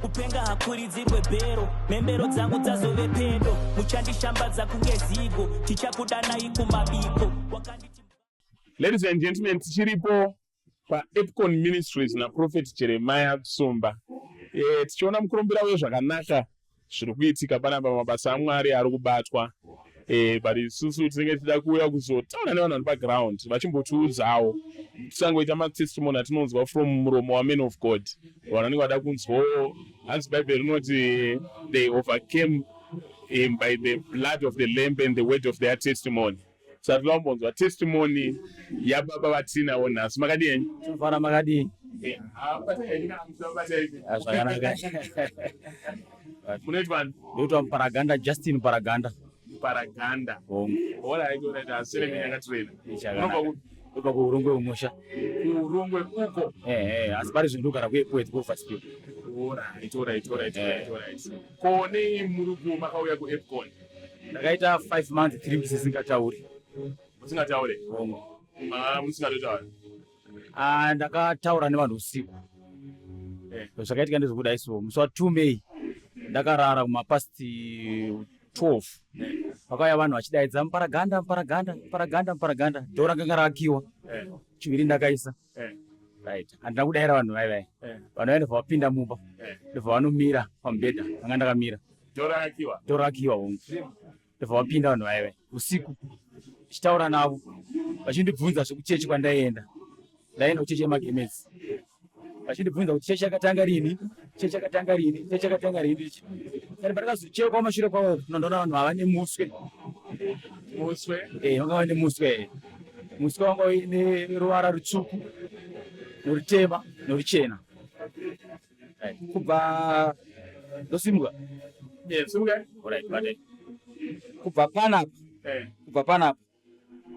kupenga hakuridzirwe bhero mhembero dzangu dzazove pedo muchandishambadza kunge zigo tichakudanai kumabiko. Ladies and gentlemen, tichiripo paEpcon Ministries naProphet Jeremiah Sumba. Tichiona mukurumbira uyo zvakanaka zviri kuitika panapa mabasa aMwari ari kubatwa. But isusu tinenge tichida kuuya kuzotaura nevanhu vari paground vachimbotiudzawo tisangoita matestimony atinonzwa from muromo wamen of God. Vanhu vanenge vada kunzwawo, hanzi Bible rinoti they overcame him by the blood of the lamb and the word of their testimony. Saka tinambonzwa testimony yababa vatinawo nhasi. Makadini? Tinofara makadini? Zvakanaka. Munoitwa vanhu? Ndoitwa Paraganda, Justin Paraganda. Paraganda. Alright, asere yakatwena. Kubva kuurungwe umusha. Urungwe uko. Asi pari zvindogara kuEpcon kufast people. Alright. Kone muri makauya kuEpcon. Ndakaita 5 months 3 weeks isingatauri. Usingataure? Musingataura. Ndakataura nevanhu usiku. Zvakaitika ndezvokuda iso musi wa2 May ndakarara kumapast 12. Vakauya vanhu vachidaidza Paraganda. Dhoo rakanga raakiwa. Chiviri ndakaisa. Right. Handina kudaira vanhu vai. Vanhu vaenda vapinda mumba. Ndobva vanomira pamubhedha. Vanga ndakamira. Dhoo raakiwa hongu. Ndobva vapinda vanhu vai usiku. Tichitaura navo. Vachindibvunza zvekuchechi kwandaenda. Ndaenda kuchechi yemagemedzi. Vachindibvunza kuti chechi yakatanga rini. Saka pandakazocheuka kumashure kwavo nondoona vanhu vava nemuswe. Vanga vane muswe. Muswe wanga uine ruvara rutsvuku, norutema, noruchena. Kubva ndosimuka. Simuka? Alright, bate. Kubva panapa.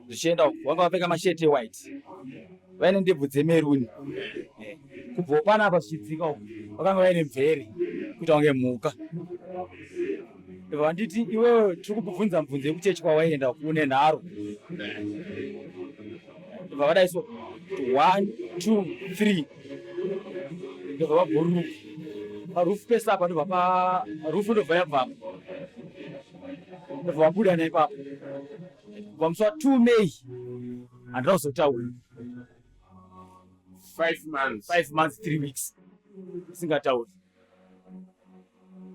Zvichienda vanga vapfeka masheti white. Vaine ndebvu dzemeruni. Kubva panapa zvichidzika uko vakanga vaine mvere kuita kunge mhuka. Vanditi iwewe tiri kubvunza mubvunzo yekuchechi kwawaenda une nharo. Ndobva vadaiso 1 2 3 ndobva vabhururuka parufu pesapa ndobva parufu ndobva yabvapo ndobva vabuda naipapo. Pamusi wa2 May handina kuzotaura. 5 months 3 weeks isingatauri.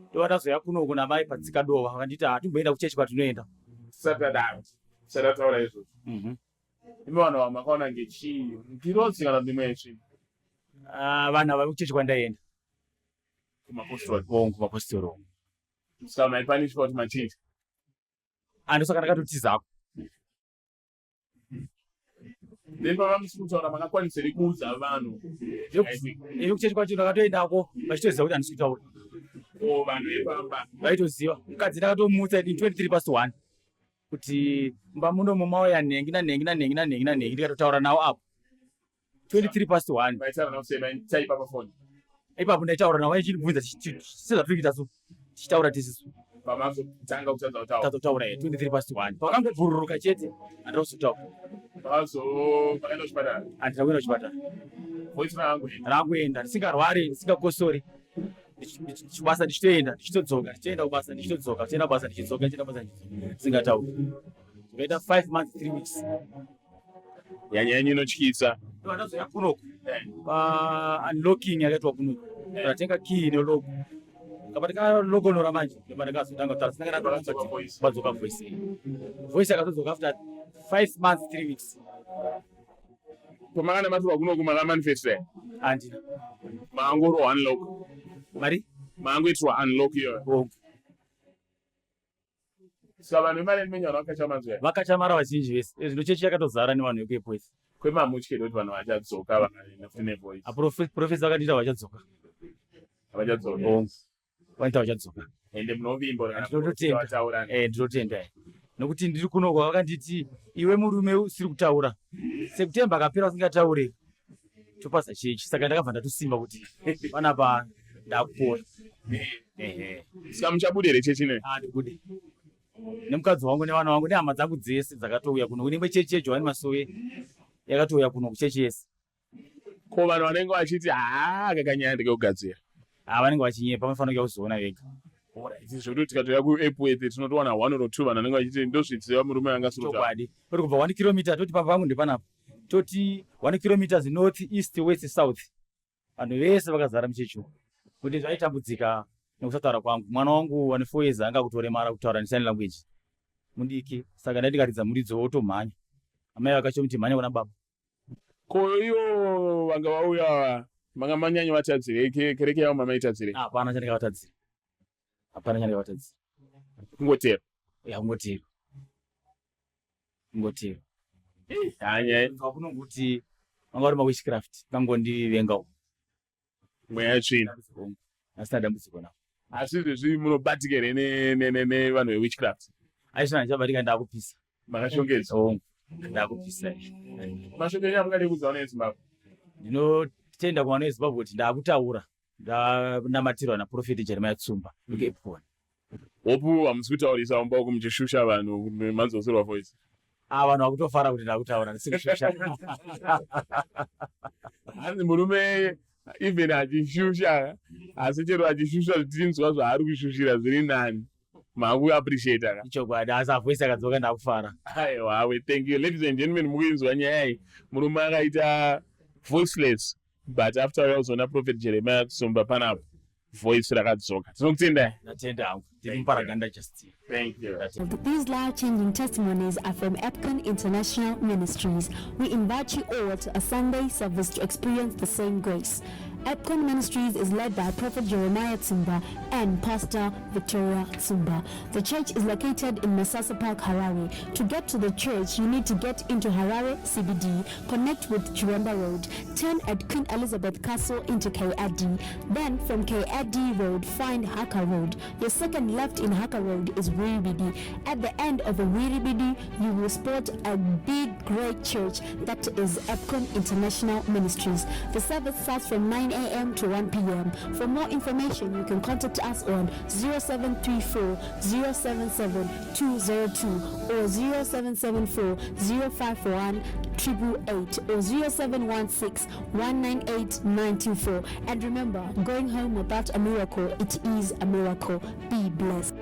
Ndova ndazoya kuno kuna mai padzika dova vakanditi hatimboenda kuchechi kwatinoenda. Tisataura izvozvo. Imi vanhu vamakaona ngechii? Ndirozi kana ndimwe yesvi? Vanhu ava kuchechi kwandaenda. Kumapostori. Saka maipanishwa kuti machii? Ndosaka ndakatotizako. Ndipava musiri kutaura makakwanisiri kuudza vanhu. Kuchechi kwacho ndakatoendako vachitoziva kuti handisi kutaura. Vanhu vepamba vaitoziva. Mukadzi ndakatomutsa 23:1 kuti mba muno mumauya nhengi ndikatotaura navo apo 23:1. vaitaura kusema chaipa pafoni. Ipapo ndaitaura navo vachindibvunza sezvatinoita so tichitaura tisisu. Pamazotanga kutadza kutaura. Tazotaura 23:1. Pakangobhururuka chete handina kuzotaura. Pakaenda kuchipatara. Handina kuenda kuchipatara. Voice ranguenda ndisingarwari ndisingakotsori. Basa ndichitoenda ndichitodzoka ndichienda kubasa ndichitodzoka ndichienda basa ndichidzoka singatauri. Zvikaita 5 months 3 weeks. Yanyanyi inotyisa. Ndazoya kunoko unlocking yakaitwa kunoko. Ndatenga key noloko. Kapatika logo nora manje ndakazotanga kutaura sinanga voice yakazodzoka after 5 months 3 weeks. Pamakana matuwa kunoko makamanifesta. Handina. Maangoro unlock. Mari? Maangoitwa unlock iyo. Saka vanhu vemari menyana vakachamanzwa. Vakachamara vazhinji vese. Zvino chechi yakatozara nevanhu vekuEpcon. Kwemamutye kuti vanhu vachadzoka vakaenda futi nevoice. Profesa vakandita vachadzoka. Vachadzoka. Vanita vachadzoka. Ende munovimbo ndinotenda. Ndinotenda. Nokuti ndiri kunoko vakanditi iwe murume usiri kutaura. September akapera usingataure. Topasa chechi. Saka ndakabva ndatosimba kuti panapa ndakupora. Saka muchabuda here chechi ine? Ndikude. Nemukadzi wangu nevana vangu nehama dzangu dzese dzakatouya kuno. Kunenge chechi yeJohani Masowe yakatouya kuno kuchechi yese. Ko vanhu vanenge vachiti kakanyaya ndikekugadzira. vanenge vachinyepa, vanofanira kuzoona vega. Zvekuti tikatoya kuEpworth tinotowana 1 or 2 vanhu vanenge vachiti ndozvidziva murume anga surudza. Chokwadi. Uri kubva 1 kilometer toti papa vangu ndepanapo. Toti 1 kilometers north, east, west, south. Vanhu vese vakazara muchechi. Kuti zvaitambudzika nekusataura kwangu. Mwana wangu ane 4 years anga kutoremara kutaura sign language. Mudiki saka ndikaridza muridzo wotomhanya. Amai vakachomuti mhanya kuna baba. Ko ivo vanga vauya manga manyanya vatadzire kereke yavo mama itadzire. Hapana chandikavatadzira. Hapana chandikavatadzira. Kungotero. Ya kungotero. Kungotero. Hanya kunongokuti vanga vari mawitchcraft kangondivengawo. Mweya yatsvina. Asina dambudziko navo. Asi izvezvi munobatika here nevanhu vewitchcraft? Aisvina ndichabatika ndakupisa. Makashongedza? Ndakupisa. Mashongedza mungade kudzaona eZimbabwe? Ndinotenda kuwana eZimbabwe kuti ndakutaura. Ndanamatirwa naprofeti Jeremiah Tsumba. Hopu hamusi kutaurisa umba uku muchishusha vanhu manzosirwa voice? Vanhu vakutofara kuti ndakutaura ndisikushusha. Hanzi murume even achishusha asi chero achishusha zvitinzwa zvaari kushushira zviri nani. Maku appreciate aka. Chokwadi asi voice akadzoka ndakufara. Aiwa, thank you ladies and gentlemen, mukuinzwa nyaya iyi. Murume akaita voiceless but after all uzona prophet Jeremiah Tsumba panapo voice rakadzoka. Tinokutendai. Natenda hangu. Ndiri muparaganda just. Thank you. These life-changing testimonies are from Epcon International Ministries. We invite you all to a Sunday service to experience the same grace. Epcon Ministries is led by Prophet Jeremiah Tsumba and Pastor Victoria Tsumba. The church is located in Masasa Park, Harare. To get to the church, you need to get into Harare CBD, connect with Chiremba Road, turn at Queen Elizabeth Castle into KAD. Then from KAD Road, find Haka Road. Your second left in Haka Road is Wiribidi. At the end of the Wiribidi, you will spot a big, great church that is Epcon International Ministries. The service starts from 9 a.m. to 1 p.m. For more information, you can contact us on 0734 077 202 or 0774 0541 888 or 0716 198 924. And remember, going home without a miracle, it is a miracle. Be blessed.